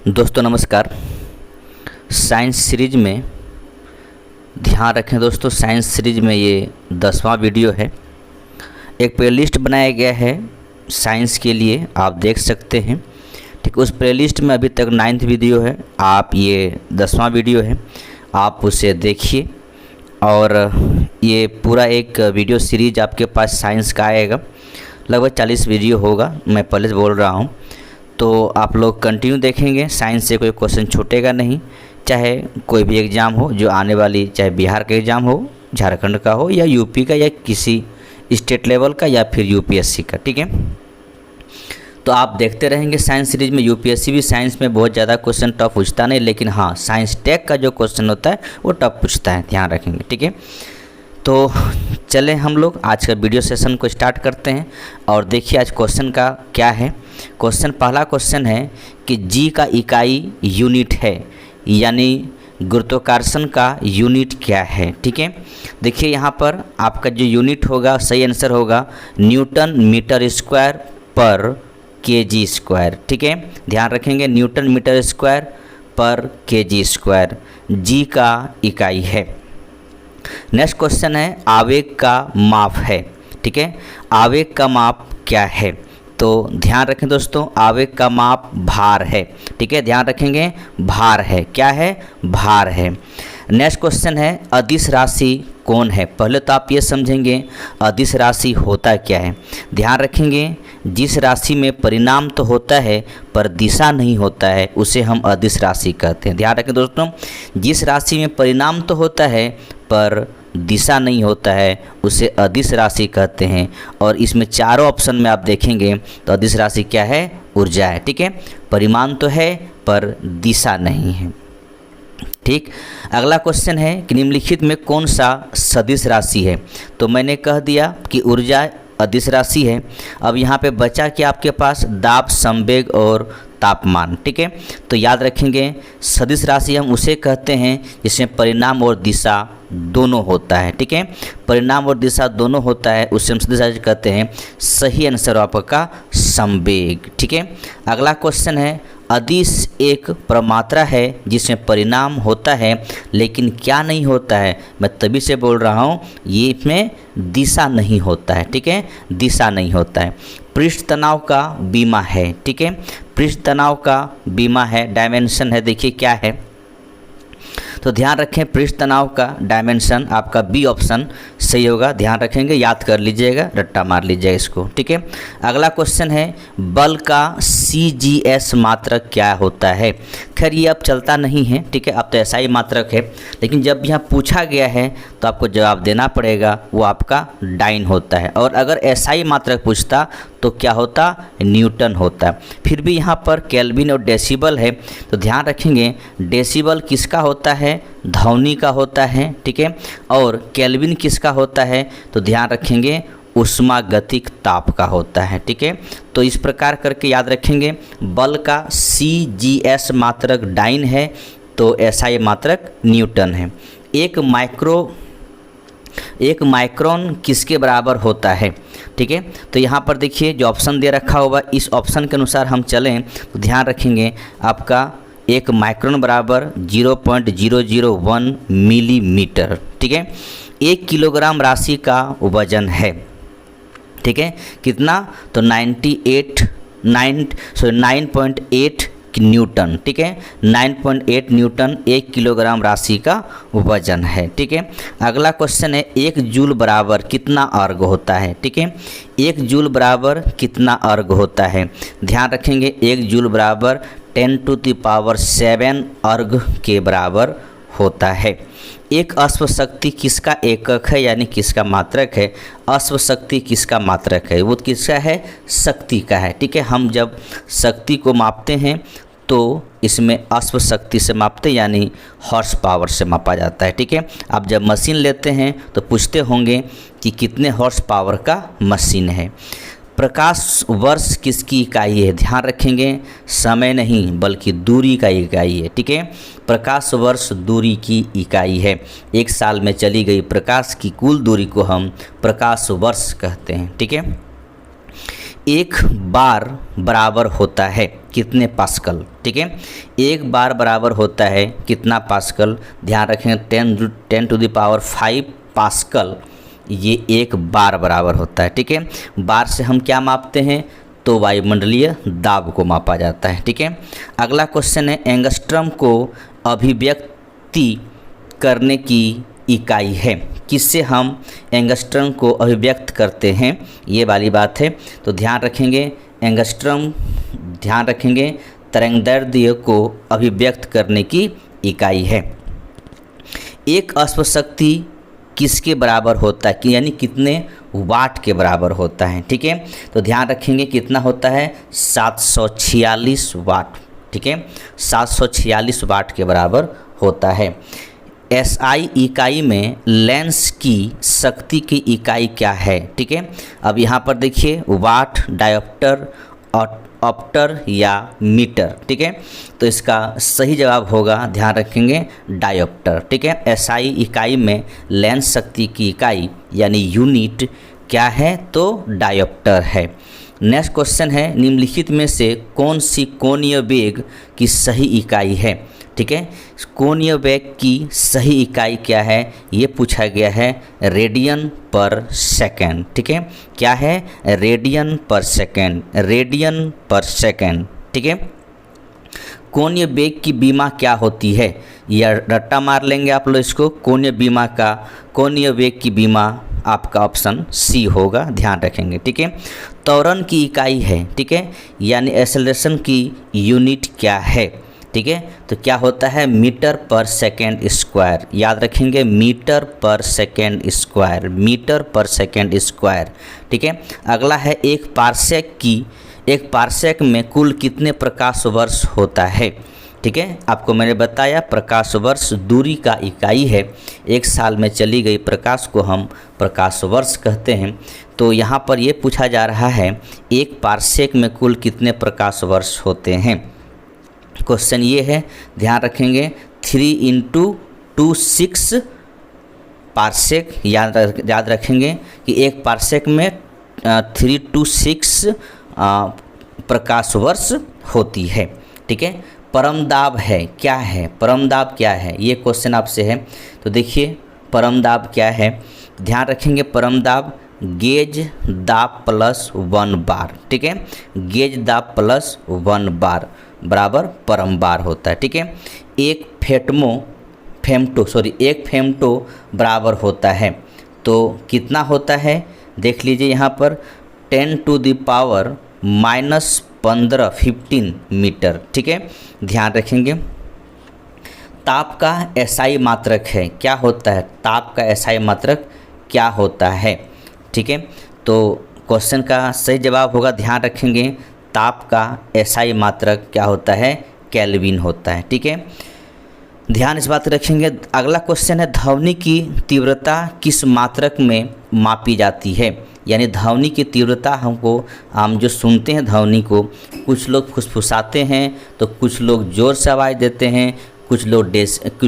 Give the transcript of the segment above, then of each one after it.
दोस्तों नमस्कार। Science series में ध्यान रखें दोस्तों, साइंस सीरीज में ये 10वां वीडियो है। एक प्लेलिस्ट बनाया गया है साइंस के लिए, आप देख सकते हैं। ठीक, उस प्लेलिस्ट में अभी तक 9th वीडियो है, आप ये 10वां वीडियो है, आप उसे देखिए। और ये पूरा एक वीडियो सीरीज आपके पास साइंस का आएगा, लगभग 40 वीडियो होगा, मैं पहले से बोल रहा हूँ। तो आप लोग कंटिन्यू देखेंगे, साइंस से कोई क्वेश्चन छूटेगा नहीं, चाहे कोई भी एग्ज़ाम हो जो आने वाली, चाहे बिहार का एग्ज़ाम हो, झारखंड का हो, या यूपी का, या किसी स्टेट लेवल का, या फिर यूपीएससी का। ठीक है, तो आप देखते रहेंगे साइंस सीरीज में। यूपीएससी भी साइंस में बहुत ज़्यादा क्वेश्चन टफ पूछता नहीं, लेकिन हाँ, साइंस टेक का जो क्वेश्चन होता है वो टफ पूछता है, ध्यान रखेंगे। ठीक है, तो चलें हम लोग आज का वीडियो सेशन को स्टार्ट करते हैं। और देखिए आज क्वेश्चन का क्या है। क्वेश्चन, पहला क्वेश्चन है कि जी का इकाई यूनिट है, यानी गुरुत्वाकर्षण का यूनिट क्या है। ठीक है, देखिए यहाँ पर आपका जो यूनिट होगा, सही आंसर होगा न्यूटन मीटर स्क्वायर पर केजी स्क्वायर। ठीक है, ध्यान रखेंगे, न्यूटन मीटर स्क्वायर पर केजी स्क्वायर जी का इकाई है। नेक्स्ट क्वेश्चन है आवेग का माप है। ठीक है, आवेग का माप क्या है, तो ध्यान रखें दोस्तों, आवेग का माप भार है। ठीक है, ध्यान रखेंगे, भार है। क्या है? भार है। नेक्स्ट क्वेश्चन है अदिश राशि कौन है। पहले तो आप ये समझेंगे अदिश राशि होता क्या है। ध्यान रखेंगे, जिस राशि में परिणाम तो होता है पर दिशा नहीं होता है, उसे हम अदिश राशि कहते हैं। ध्यान रखें दोस्तों, जिस राशि में परिणाम तो होता है पर दिशा नहीं होता है, उसे अदिश राशि कहते हैं। और इसमें चारों ऑप्शन में आप देखेंगे तो अदिश राशि क्या है? ऊर्जा है। ठीक है, परिमाण तो है पर दिशा नहीं है। ठीक, अगला क्वेश्चन है कि निम्नलिखित में कौन सा सदिश राशि है। तो मैंने कह दिया कि ऊर्जा अदिश राशि है। अब यहाँ पे बचा कि आपके पास दाब, संवेग और तापमान। ठीक है, तो याद रखेंगे सदिश राशि हम उसे कहते हैं जिसमें परिणाम और दिशा दोनों होता है। ठीक है, परिणाम और दिशा दोनों होता है, उसे हम सदिश राशि कहते हैं। सही आंसर आपका संवेग। ठीक है, अगला क्वेश्चन है अदिश एक प्रमात्रा है जिसमें परिणाम होता है लेकिन क्या नहीं होता है। मैं तभी से बोल रहा हूँ, ये इसमें दिशा नहीं होता है। ठीक है, दिशा नहीं होता है। पृष्ठ तनाव का बीमा है। ठीक है, पृष्ठ तनाव का बीमा है, डायमेंशन है, देखिए क्या है। तो ध्यान रखें, पृष्ठ तनाव का डायमेंशन आपका बी ऑप्शन सही होगा। ध्यान रखेंगे, याद कर लीजिएगा, रट्टा मार लीजिएगा इसको। ठीक है, अगला क्वेश्चन है बल का CGS मात्रक क्या होता है। खैर ये अब चलता नहीं है, ठीक है, अब तो SI मात्रक है, लेकिन जब यहाँ पूछा गया है तो आपको जवाब देना पड़ेगा, वो आपका डाइन होता है। और अगर SI मात्रक पूछता तो क्या होता? न्यूटन होता। फिर भी यहाँ पर केल्विन और डेसिबल है, तो ध्यान रखेंगे डेसिबल किसका होता है? ध्वनि का होता है। ठीक है, और केल्विन किसका होता है? तो ध्यान रखेंगे उष्मागतिक ताप का होता है। ठीक है, तो इस प्रकार करके याद रखेंगे बल का CGS मात्रक डाइन है, तो SI मात्रक न्यूटन है। एक माइक्रोन किसके बराबर होता है। ठीक है, तो यहाँ पर देखिए जो ऑप्शन दे रखा होगा, इस ऑप्शन के अनुसार हम चलें तो ध्यान रखेंगे आपका एक माइक्रोन बराबर 0.001 मिलीमीटर। ठीक है, 1 किलोग्राम राशि का वजन है। ठीक है, कितना? तो 9.8 न्यूटन। ठीक है, 9.8 न्यूटन 1 किलोग्राम राशि का वजन है। ठीक है, अगला क्वेश्चन है 1 जूल बराबर कितना अर्ग होता है। ठीक है, 1 जूल बराबर कितना अर्ग होता है। ध्यान रखेंगे 1 जूल बराबर 10⁷ अर्ग के बराबर होता है। एक अश्व शक्ति किसका एकक है, यानी किसका मात्रक है। अश्व शक्ति किसका मात्रक है? वो किसका है? शक्ति का है। ठीक है, हम जब शक्ति को मापते हैं तो इसमें अश्व शक्ति से मापते हैं, यानी हॉर्स पावर से मापा जाता है। ठीक है, आप जब मशीन लेते हैं तो पूछते होंगे कि कितने हॉर्स पावर का मशीन है। प्रकाश वर्ष किसकी इकाई है। ध्यान रखेंगे समय नहीं बल्कि दूरी का इकाई है। ठीक है, प्रकाश वर्ष दूरी की इकाई है। एक साल में चली गई प्रकाश की कुल दूरी को हम प्रकाश वर्ष कहते हैं। ठीक है, एक बार बराबर होता है। कितने पास्कल। ठीक है, एक बार बराबर होता है कितना पास्कल, ध्यान रखें 10⁵ पास्कल ये एक बार बराबर होता है। ठीक है, बार से हम क्या मापते हैं, तो वायुमंडलीय दाब को मापा जाता है। ठीक है, अगला क्वेश्चन है एंगस्ट्रम को अभिव्यक्ति करने की इकाई है। किससे हम एंगस्ट्रम को अभिव्यक्त करते हैं, ये वाली बात है। तो ध्यान रखेंगे एंगस्ट्रम, ध्यान रखेंगे तरंगदैर्ध्य को अभिव्यक्त करने की इकाई है। एक अश्वशक्ति किसके बराबर होता है, कि यानी कितने वाट के बराबर होता है। ठीक है, तो ध्यान रखेंगे कितना होता है 746 वाट। ठीक है, 746 वाट के बराबर होता है। SI इकाई में लेंस की शक्ति की इकाई क्या है। ठीक है, अब यहाँ पर देखिए वाट, डायोप्टर, ऑप्टर या मीटर। ठीक है, तो इसका सही जवाब होगा, ध्यान रखेंगे डायोप्टर। ठीक है, SI इकाई में लेंस शक्ति की इकाई यानी यूनिट क्या है, तो डायोप्टर है। नेक्स्ट क्वेश्चन है निम्नलिखित में से कौन सी कोणीय वेग की सही इकाई है। ठीक है, कोणीय वेग की सही इकाई क्या है, ये पूछा गया है रेडियन पर सेकेंड। ठीक है, क्या है रेडियन पर सेकेंड, रेडियन पर सेकेंड। ठीक है, कोणीय वेग की बीमा क्या होती है, या रट्टा मार लेंगे आप लोग इसको। कोणीय बीमा का, कोणीय वेग की बीमा आपका ऑप्शन सी होगा, ध्यान रखेंगे। ठीक है, त्वरण की इकाई है। ठीक है, यानी एक्सेलरेशन की यूनिट क्या है। ठीक है, तो क्या होता है मीटर पर सेकेंड स्क्वायर, याद रखेंगे मीटर पर सेकेंड स्क्वायर, मीटर पर सेकेंड स्क्वायर। ठीक है, अगला है एक पार्सेक में कुल कितने प्रकाश वर्ष होता है। ठीक है, आपको मैंने बताया प्रकाश वर्ष दूरी का इकाई है। एक साल में चली गई प्रकाश को हम प्रकाश वर्ष कहते हैं। तो यहाँ पर ये पूछा जा रहा है एक पार्सेक में कुल कितने प्रकाश वर्ष होते हैं। क्वेश्चन ये है, ध्यान रखेंगे 3 × 26 पार्सेक, याद रखेंगे कि एक पार्सेक में 326 प्रकाश वर्ष होती है। ठीक है, परमदाब है क्या है, परमदाब क्या है, ये क्वेश्चन आपसे है। तो देखिए परमदाब क्या है, ध्यान रखेंगे परमदाब गेज दाब प्लस 1 बार। ठीक है, गेज दाब प्लस 1 बार बराबर परम बार होता है। ठीक है, एक फेमटो बराबर होता है, तो कितना होता है देख लीजिए यहाँ पर 10⁻⁻15 मीटर। ठीक है, ध्यान रखेंगे ताप का SI मात्रक है, क्या होता है ताप का SI मात्रक क्या होता है। ठीक है, तो क्वेश्चन का सही जवाब होगा, ध्यान रखेंगे ताप का SI मात्रक क्या होता है, केल्विन होता है। ठीक है, ध्यान इस बात रखेंगे। अगला क्वेश्चन है ध्वनि की तीव्रता किस मात्रक में मापी जाती है, यानी ध्वनि की तीव्रता हम जो सुनते हैं ध्वनि को, कुछ लोग फुसफुसाते हैं तो कुछ लोग ज़ोर से आवाज़ देते हैं, कुछ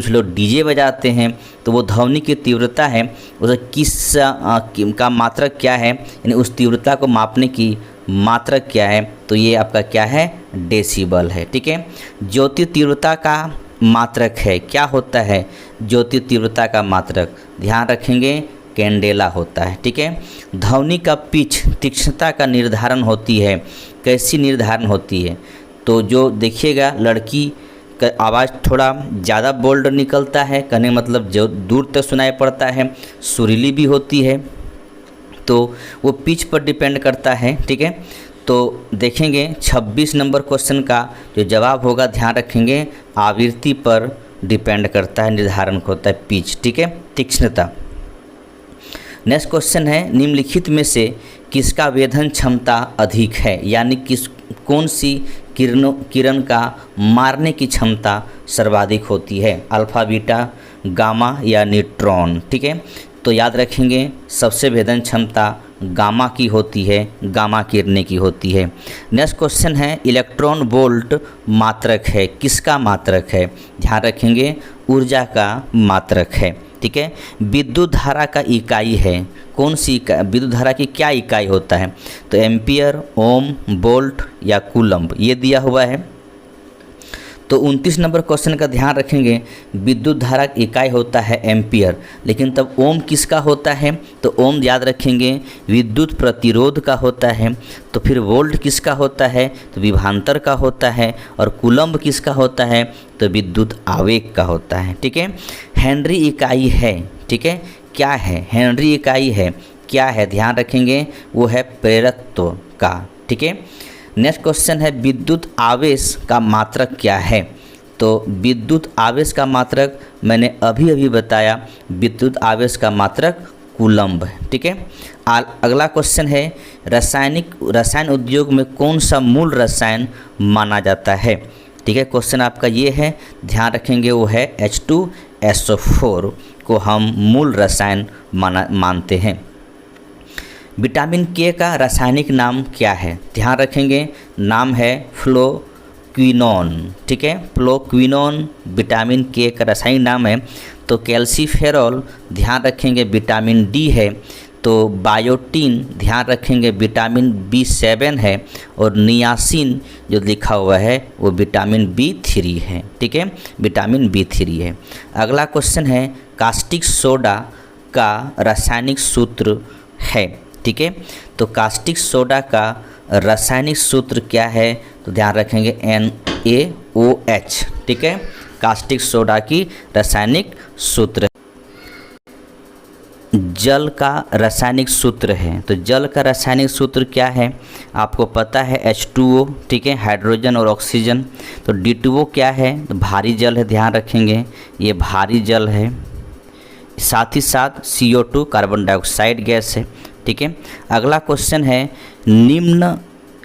लोग डीजे बजाते हैं, तो वो ध्वनि की तीव्रता है उसे किस का मात्रक क्या है, यानी उस तीव्रता को मापने की मात्रक क्या है, तो ये आपका क्या है डेसिबल है। ठीक है, ज्योति तीव्रता का मात्रक है, क्या होता है ज्योति तीव्रता का मात्रक, ध्यान रखेंगे कैंडेला होता है। ठीक है, ध्वनि का पिच तीक्ष्णता का निर्धारण होती है, कैसी निर्धारण होती है, तो जो देखिएगा लड़की का आवाज़ थोड़ा ज़्यादा बोल्ड निकलता है, कहने मतलब जो दूर तक सुनाई पड़ता है, सुरीली भी होती है, तो वो पिच पर डिपेंड करता है। ठीक है, तो देखेंगे 26 नंबर क्वेश्चन का जो जवाब होगा, ध्यान रखेंगे आवृत्ति पर डिपेंड करता है, निर्धारण होता है पिच। ठीक है, तीक्ष्णता। नेक्स्ट क्वेश्चन है निम्नलिखित में से किसका वेधन क्षमता अधिक है, यानी कौन सी किरण का मारने की क्षमता सर्वाधिक होती है, अल्फा बीटा गामा या न्यूट्रॉन। ठीक है, तो याद रखेंगे सबसे वेधन क्षमता गामा की होती है, गामा किरणें की होती है। नेक्स्ट क्वेश्चन है इलेक्ट्रॉन वोल्ट मात्रक है, किसका मात्रक है, ध्यान रखेंगे ऊर्जा का मात्रक है। ठीक है। विद्युत धारा का इकाई है, कौन सी इकाई, विद्युत धारा की क्या इकाई होता है, तो एम्पियर, ओम, वोल्ट या कूलम्ब, ये दिया हुआ है। तो 29 नंबर क्वेश्चन का ध्यान रखेंगे, विद्युत धारा की इकाई होता है एम्पियर, लेकिन तब ओम किसका होता है, तो ओम याद रखेंगे विद्युत प्रतिरोध का होता है। तो फिर वोल्ट किसका होता है, तो विभवांतर का होता है। और कूलम्ब किसका होता है, तो विद्युत आवेग का होता है, ठीक है। हेनरी इकाई है, ठीक है, क्या है, हेनरी इकाई है, क्या है, ध्यान रखेंगे वो है प्रेरकत्व का, ठीक है। नेक्स्ट क्वेश्चन है, विद्युत आवेश का मात्रक क्या है, तो विद्युत आवेश का मात्रक मैंने अभी बताया, विद्युत आवेश का मात्रक कूलम्ब है, ठीक है। अगला क्वेश्चन है, रसायन उद्योग में कौन सा मूल रसायन माना जाता है, ठीक है। क्वेश्चन आपका ये है, ध्यान रखेंगे वो है H2SO4 को हम मूल रसायन मानते हैं। विटामिन के का रासायनिक नाम क्या है, ध्यान रखेंगे नाम है फ्लोक्विनोन, ठीक है। फ्लोक्विनोन विटामिन के का रासायनिक नाम है। तो कैल्सीफेरॉल ध्यान रखेंगे विटामिन डी है। तो बायोटीन ध्यान रखेंगे विटामिन B7 है। और नियासिन जो लिखा हुआ है वो विटामिन B3 है, ठीक है, विटामिन B3 है। अगला क्वेश्चन है, कास्टिक सोडा का रासायनिक सूत्र है, ठीक है। तो कास्टिक सोडा का रासायनिक सूत्र क्या है, तो ध्यान रखेंगे NaOH, ठीक है, कास्टिक सोडा की रासायनिक सूत्र। जल का रासायनिक सूत्र है, तो जल का रासायनिक सूत्र क्या है, आपको पता है H2O, ठीक है, हाइड्रोजन और ऑक्सीजन। तो D2O क्या है, तो भारी जल है, ध्यान रखेंगे ये भारी जल है। साथ ही साथ CO2 कार्बन डाइऑक्साइड गैस है, ठीक है। अगला क्वेश्चन है, निम्न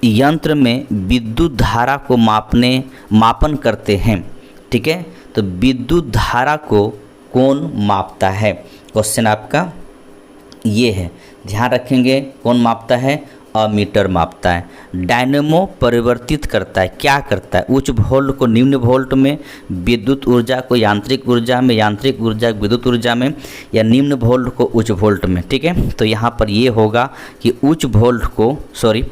यंत्र में विद्युत धारा को मापन करते हैं, ठीक है। तो विद्युत धारा को कौन मापता है, क्वेश्चन आपका ये है, ध्यान रखेंगे कौन मापता है, अमीटर मापता है। डायनेमो परिवर्तित करता है, क्या करता है, उच्च वोल्ट को निम्न वोल्ट में, विद्युत ऊर्जा को यांत्रिक ऊर्जा में, यांत्रिक ऊर्जा विद्युत ऊर्जा में, या निम्न वोल्ट को उच्च वोल्ट में, ठीक है। तो यहाँ पर ये होगा कि उच्च वोल्ट को सॉरी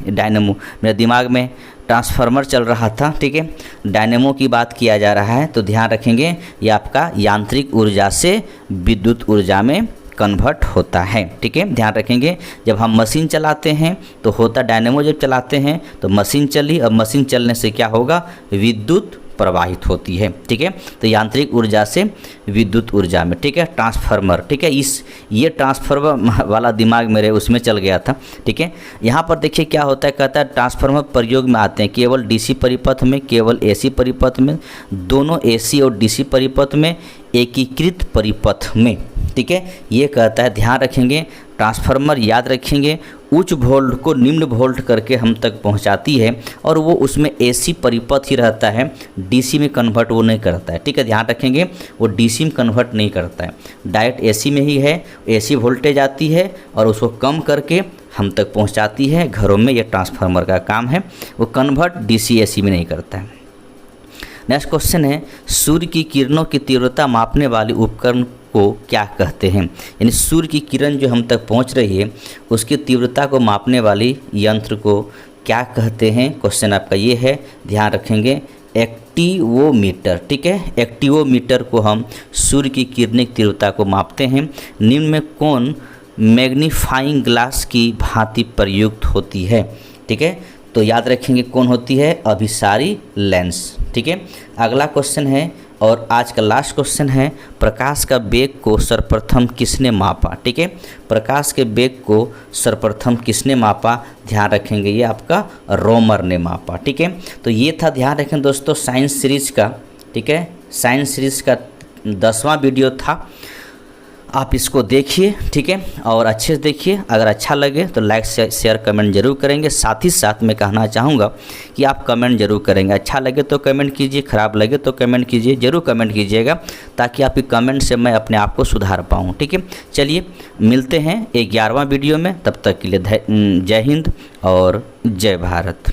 डायनेमो, मेरे दिमाग में ट्रांसफार्मर चल रहा था, ठीक है, डायनेमो की बात किया जा रहा है। तो ध्यान रखेंगे ये आपका यांत्रिक ऊर्जा से विद्युत ऊर्जा में कन्वर्ट होता है, ठीक है। ध्यान रखेंगे जब हम मशीन चलाते हैं तो होता डायनेमो, जब चलाते हैं तो मशीन चली, और मशीन चलने से क्या होगा, विद्युत प्रवाहित होती है, ठीक है। तो यांत्रिक ऊर्जा से विद्युत ऊर्जा में, ठीक है, ट्रांसफार्मर, ठीक है। ये ट्रांसफार्मर वाला दिमाग मेरे उसमें चल गया था, ठीक है। यहाँ पर देखिए क्या होता है, कहता है ट्रांसफार्मर प्रयोग में आते हैं केवल DC परिपथ में, केवल AC परिपथ में, दोनों AC और DC परिपथ में, एकीकृत परिपथ में, ठीक है, ये कहता है। ध्यान रखेंगे ट्रांसफार्मर याद रखेंगे उच्च वोल्ट को निम्न वोल्ट करके हम तक पहुंचाती है, और वो उसमें AC परिपथ ही रहता है, DC में कन्वर्ट वो नहीं करता है, ठीक है। ध्यान रखेंगे वो DC में कन्वर्ट नहीं करता है, डायरेक्ट AC में ही है, AC वोल्टेज आती है और उसको कम करके हम तक पहुंचाती है घरों में, ये ट्रांसफार्मर का काम है, वो कन्वर्ट DC AC में नहीं करता है। नेक्स्ट क्वेश्चन है, सूर्य की किरणों की तीव्रता मापने वाले उपकरण को क्या कहते हैं, यानी सूर्य की किरण जो हम तक पहुंच रही है उसकी तीव्रता को मापने वाली यंत्र को क्या कहते हैं, क्वेश्चन आपका ये है, ध्यान रखेंगे एक्टिवोमीटर, ठीक है। एक्टिवोमीटर को हम सूर्य की किरणें की तीव्रता को मापते हैं। निम्न में कौन मैग्नीफाइंग ग्लास की भांति प्रयुक्त होती है, ठीक है। तो याद रखेंगे कौन होती है, अभिसारी लेंस, ठीक है। अगला क्वेश्चन है और आज का लास्ट क्वेश्चन है, प्रकाश का वेग को सर्वप्रथम किसने मापा, ठीक है। प्रकाश के वेग को सर्वप्रथम किसने मापा, ध्यान रखेंगे ये आपका रोमर ने मापा, ठीक है। तो ये था, ध्यान रखें दोस्तों, साइंस सीरीज का, ठीक है, साइंस सीरीज का 10वां वीडियो था। आप इसको देखिए, ठीक है, और अच्छे से देखिए। अगर अच्छा लगे तो लाइक शेयर कमेंट जरूर करेंगे। साथ ही साथ मैं कहना चाहूँगा कि आप कमेंट जरूर करेंगे, अच्छा लगे तो कमेंट कीजिए, ख़राब लगे तो कमेंट कीजिए, जरूर कमेंट कीजिएगा, ताकि आपके कमेंट से मैं अपने आप को सुधार पाऊँ, ठीक है। चलिए मिलते हैं 11वां वीडियो में, तब तक के लिए जय हिंद और जय भारत।